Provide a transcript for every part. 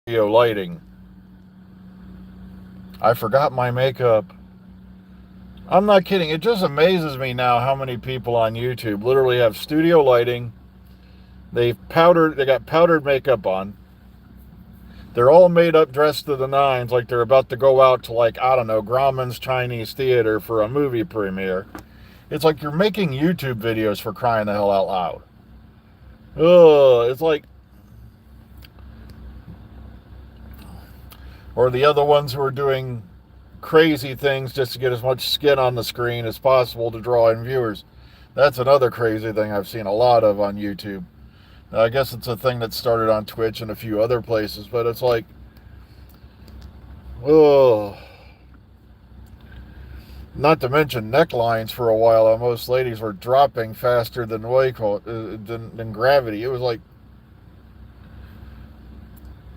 studio lighting. I forgot my makeup. I'm not kidding. It just amazes me now how many people on YouTube literally have studio lighting. They got powdered makeup on. They're all made up, dressed to the nines, like they're about to go out to, like, I don't know, Grauman's Chinese Theater for a movie premiere. It's like you're making YouTube videos, for crying the hell out loud. Ugh, it's like, or the other ones who are doing crazy things just to get as much skin on the screen as possible to draw in viewers. That's another crazy thing I've seen a lot of on YouTube. Now, I guess it's a thing that started on Twitch and a few other places, but it's like, oh, not to mention necklines for a while. Most ladies were dropping faster than than gravity. It was like,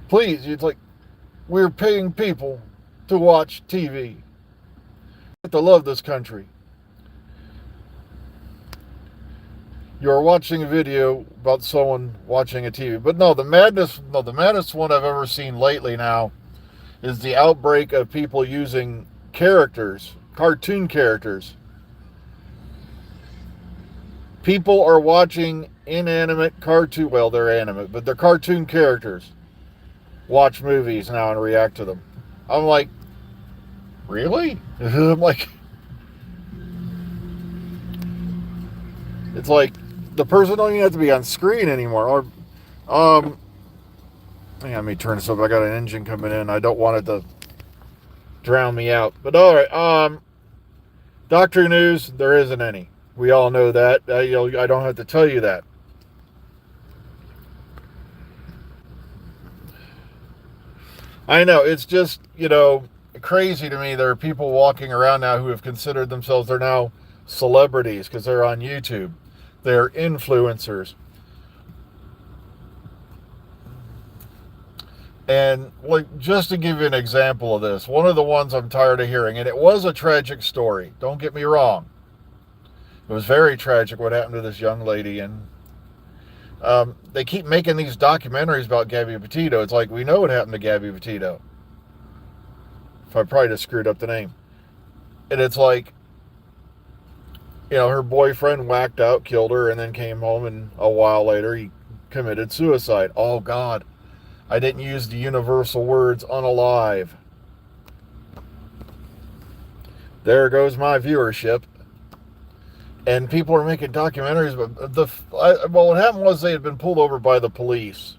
please, it's like we're paying people to watch TV. You have to love this country. You're watching a video about someone watching a TV. But no, the maddest one I've ever seen lately now is the outbreak of people using characters, cartoon characters. People are watching inanimate cartoon, well, they're animate, but they're cartoon characters. Watch movies now and react to them. I'm like, really? I'm like, it's like the person don't even have to be on screen anymore. Or, let me turn this up. I got an engine coming in. I don't want it to drown me out. But all right, doctor news. There isn't any. We all know that. I don't have to tell you that. I know it's just crazy to me. There are people walking around now who have considered themselves. They're now celebrities because they're on YouTube. They're influencers. And like, just to give you an example of this, one of the ones I'm tired of hearing, and it was a tragic story. Don't get me wrong. It was very tragic what happened to this young lady, and they keep making these documentaries about Gabby Petito. It's like, we know what happened to Gabby Petito. If I probably just screwed up the name. And it's like, her boyfriend whacked out, killed her, and then came home, and a while later he committed suicide. Oh, God. I didn't use the universal words unalive. There goes my viewership. And people are making documentaries, but what happened was they had been pulled over by the police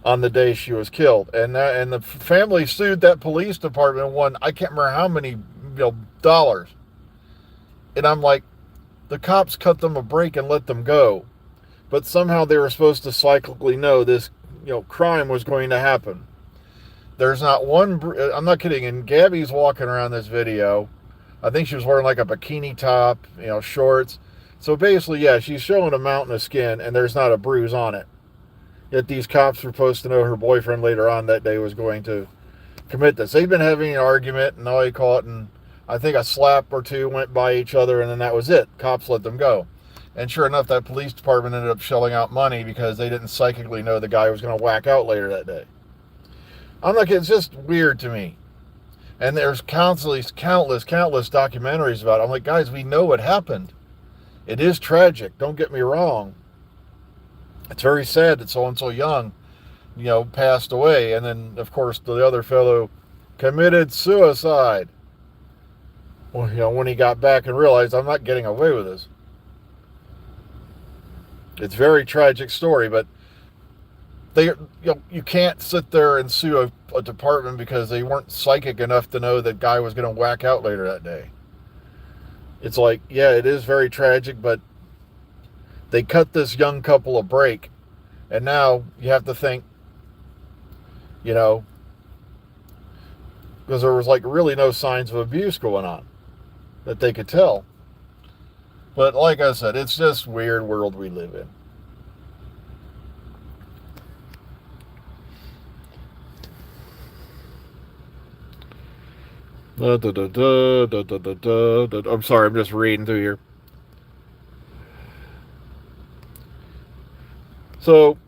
on the day she was killed, and the family sued that police department and won, I can't remember how many dollars. And I'm like, the cops cut them a break and let them go, but somehow they were supposed to cyclically know this crime was going to happen. There's not one. I'm not kidding. And Gabby's walking around this video. I think she was wearing like a bikini top, shorts. So basically, yeah, she's showing a mountain of skin, and there's not a bruise on it. Yet these cops were supposed to know her boyfriend later on that day was going to commit this. They've been having an argument, and all you call it, and I think a slap or two went by each other, and then that was it. Cops let them go. And sure enough, that police department ended up shelling out money because they didn't psychically know the guy was going to whack out later that day. I'm like, it's just weird to me. And there's countless documentaries about it. I'm like, guys, we know what happened. It is tragic. Don't get me wrong. It's very sad that so-and-so young, passed away. And then, of course, the other fellow committed suicide. Well, when he got back and realized, I'm not getting away with this. It's a very tragic story, but you can't sit there and sue a department because they weren't psychic enough to know that guy was going to whack out later that day. It's like, yeah, it is very tragic, but they cut this young couple a break, and now you have to think, because there was like really no signs of abuse going on that they could tell. But like I said, it's just weird world we live in. I'm sorry, I'm just reading through here. So,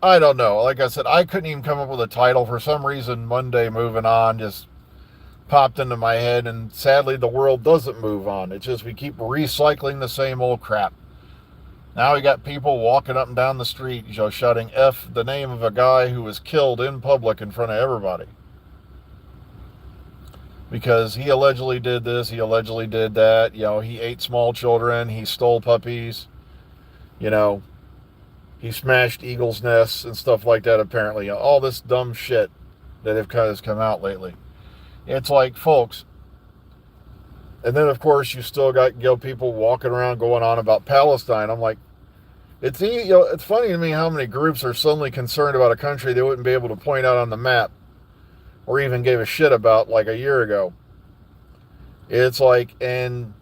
I don't know. Like I said, I couldn't even come up with a title. For some reason, Monday Moving On just popped into my head, and sadly, the world doesn't move on. It's just we keep recycling the same old crap. Now we got people walking up and down the street, shouting F the name of a guy who was killed in public in front of everybody. Because he allegedly did this, he allegedly did that, he ate small children, he stole puppies, he smashed eagles' nests and stuff like that, apparently. All this dumb shit that has come out lately. It's like, folks, and then of course you still got people walking around going on about Palestine. I'm like, it's funny to me how many groups are suddenly concerned about a country they wouldn't be able to point out on the map or even gave a shit about like a year ago. It's like, and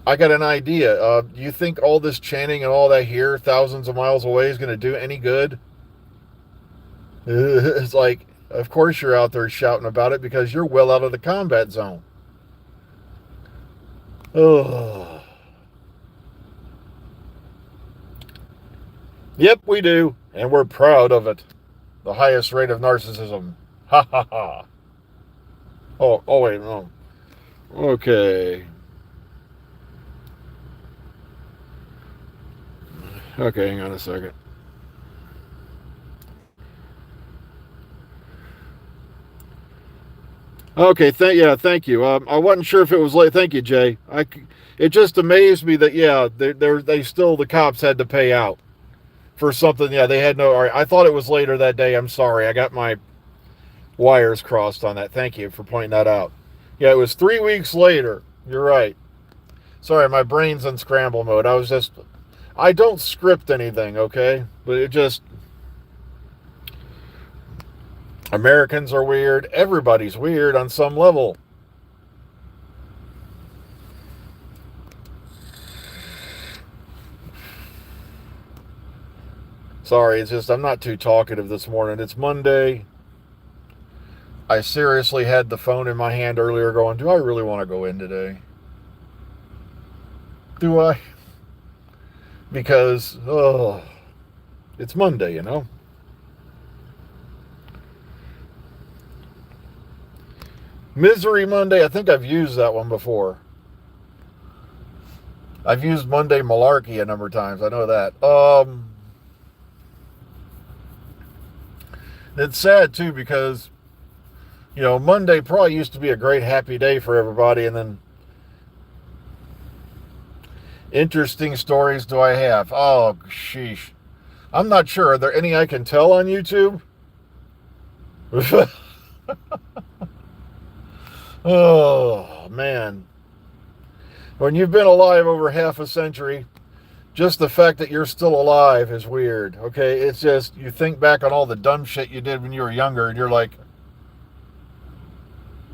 I got an idea. Do you think all this chanting and all that here, thousands of miles away, is going to do any good? It's like, of course you're out there shouting about it because you're well out of the combat zone. Oh. Yep, we do. And we're proud of it. The highest rate of narcissism. Ha ha ha. Oh wait, no. Okay. Okay, hang on a second. Okay, thank you. I wasn't sure if it was late. Thank you, Jay. It just amazed me that the cops had to pay out for something. Yeah, they had no. All right, I thought it was later that day. I'm sorry. I got my wires crossed on that. Thank you for pointing that out. Yeah, it was 3 weeks later. You're right. Sorry, my brain's in scramble mode. I don't script anything, okay? But it just, Americans are weird. Everybody's weird on some level. Sorry, it's just I'm not too talkative this morning. It's Monday. I seriously had the phone in my hand earlier going, do I really want to go in today? Do I? Because, it's Monday, Misery Monday, I think I've used that one before. I've used Monday Malarkey a number of times. I know that. It's sad, too, because, Monday probably used to be a great happy day for everybody, and then interesting stories do I have? Oh, sheesh. I'm not sure. Are there any I can tell on YouTube? Oh, man. When you've been alive over half a century, just the fact that you're still alive is weird, okay? It's just, you think back on all the dumb shit you did when you were younger, and you're like,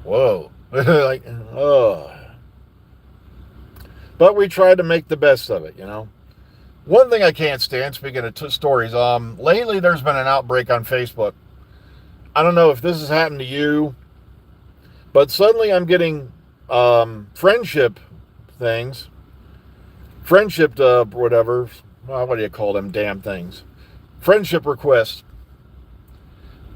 whoa. Like, oh. But we try to make the best of it, One thing I can't stand, speaking of stories, lately there's been an outbreak on Facebook. I don't know if this has happened to you, but suddenly I'm getting friendship things. Friendship, whatever. Well, what do you call them damn things? Friendship requests.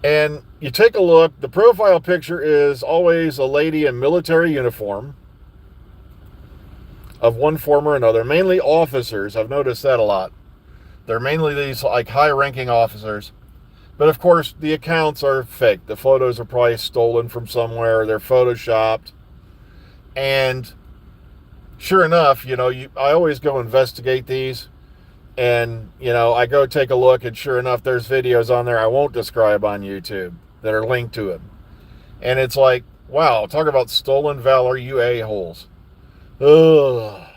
And you take a look. The profile picture is always a lady in military uniform of one form or another. Mainly officers. I've noticed that a lot. They're mainly these like high-ranking officers. But of course, the accounts are fake. The photos are probably stolen from somewhere. They're photoshopped. And sure enough, I always go investigate these. And, I go take a look, and sure enough, there's videos on there I won't describe on YouTube that are linked to it. And it's like, wow, talk about stolen valor, you a-holes. Ugh.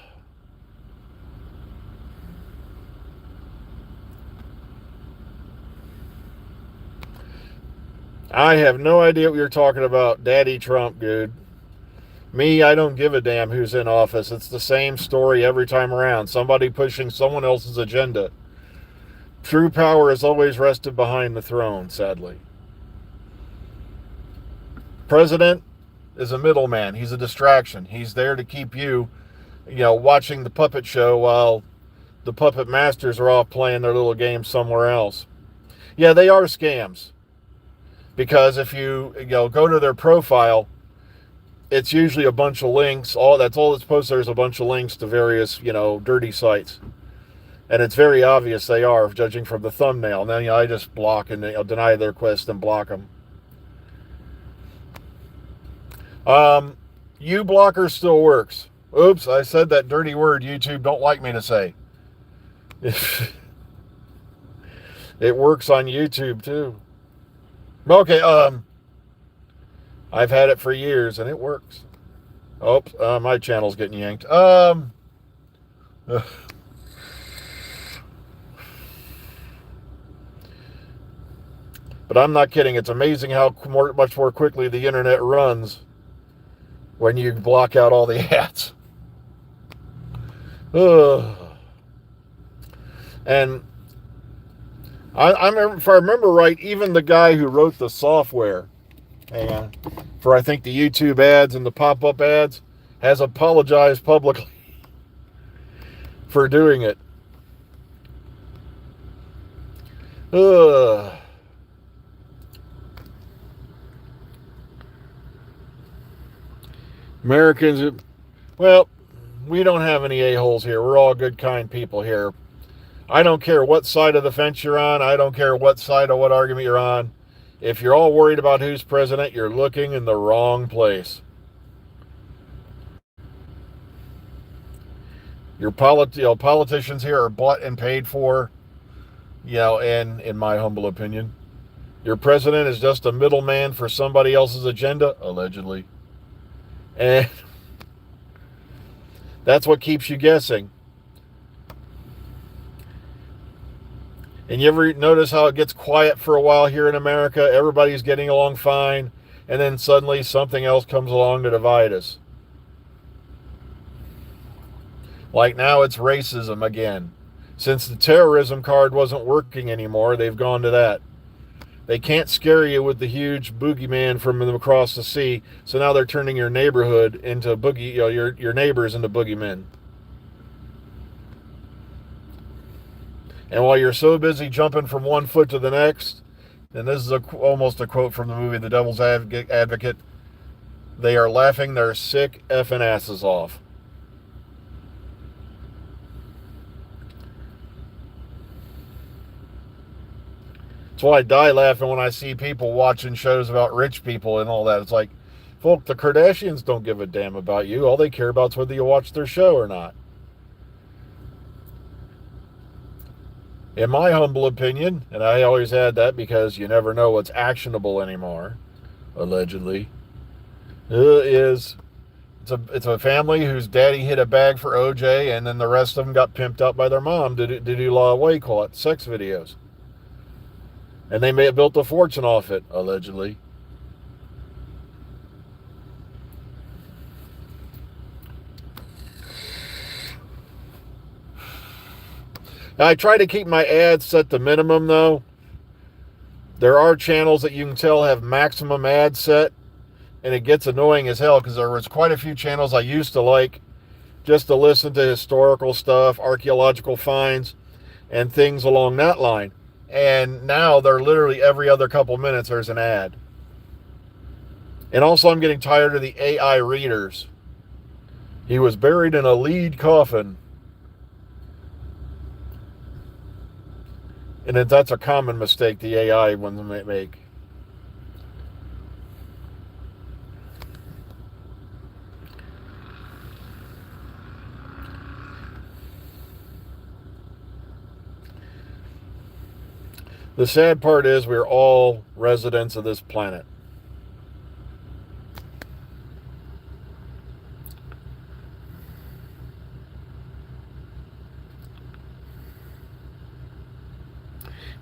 I have no idea what you're talking about, Daddy Trump, dude. Me, I don't give a damn who's in office. It's the same story every time around. Somebody pushing someone else's agenda. True power is always rested behind the throne, sadly. President is a middleman. He's a distraction. He's there to keep you, watching the puppet show while the puppet masters are off playing their little game somewhere else. Yeah, they are scams. Because if you go to their profile, it's usually a bunch of links. That's all that's posted. There's a bunch of links to various, dirty sites. And it's very obvious they are, judging from the thumbnail. And then I just block and deny their request and block them. uBlocker still works. Oops, I said that dirty word YouTube don't like me to say. It works on YouTube too. Okay, I've had it for years and it works. Oops, my channel's getting yanked. But I'm not kidding. It's amazing how much more quickly the internet runs when you block out all the ads. And if I remember right, even the guy who wrote the software for, I think, the YouTube ads and the pop-up ads has apologized publicly for doing it. Americans, well, we don't have any a-holes here. We're all good, kind people here. I don't care what side of the fence you're on. I don't care what side of what argument you're on. If you're all worried about who's president, you're looking in the wrong place. Your politicians here are bought and paid for, and in my humble opinion, your president is just a middleman for somebody else's agenda, allegedly. And that's what keeps you guessing. And you ever notice how it gets quiet for a while here in America? Everybody's getting along fine, and then suddenly something else comes along to divide us. Like now it's racism again. Since the terrorism card wasn't working anymore, they've gone to that. They can't scare you with the huge boogeyman from across the sea, so now they're turning your neighborhood into your neighbors into boogeymen. And while you're so busy jumping from one foot to the next, and this is almost a quote from the movie The Devil's Advocate, they are laughing their sick effing asses off. That's why I die laughing when I see people watching shows about rich people and all that. It's like, folk, the Kardashians don't give a damn about you. All they care about is whether you watch their show or not. In my humble opinion, and I always had that because you never know what's actionable anymore, allegedly, it's a family whose daddy hid a bag for OJ, and then the rest of them got pimped up by their mom to do sex videos. And they may have built a fortune off it, allegedly. Now, I try to keep my ads set to minimum, though. There are channels that you can tell have maximum ad set, and it gets annoying as hell because there was quite a few channels I used to like just to listen to historical stuff, archaeological finds, and things along that line. And now they're literally every other couple minutes there's an ad. And also I'm getting tired of the AI readers. He was buried in a lead coffin. And that's a common mistake the AI ones make. The sad part is we're all residents of this planet.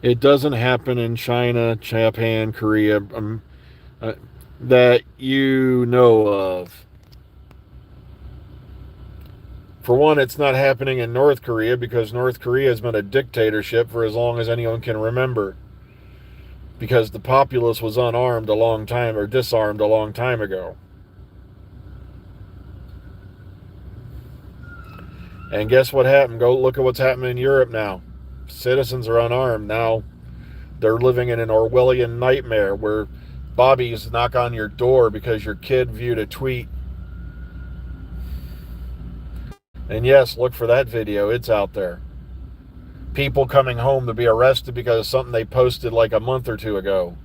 It doesn't happen in China, Japan, Korea, that you know of. For one, it's not happening in North Korea because North Korea has been a dictatorship for as long as anyone can remember. Because the populace was disarmed a long time ago. And guess what happened? Go look at what's happening in Europe now. Citizens are unarmed. Now they're living in an Orwellian nightmare where bobbies knock on your door because your kid viewed a tweet. And yes, look for that video. It's out there. People coming home to be arrested because of something they posted like a month or two ago.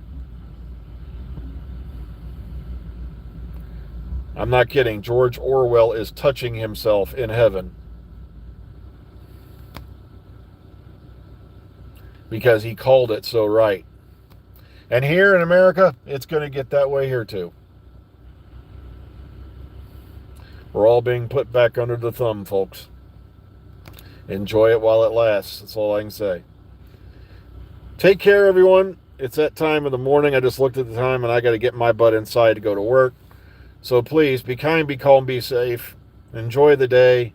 I'm not kidding. George Orwell is touching himself in heaven. Because he called it so right. And here in America, it's going to get that way here too. We're all being put back under the thumb, folks. Enjoy it while it lasts. That's all I can say. Take care, everyone. It's that time of the morning. I just looked at the time and I got to get my butt inside to go to work. So please, be kind, be calm, be safe. Enjoy the day.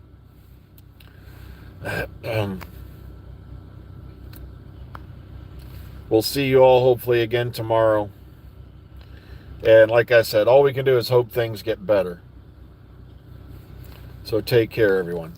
We'll see you all hopefully again tomorrow. And like I said, all we can do is hope things get better. So take care, everyone.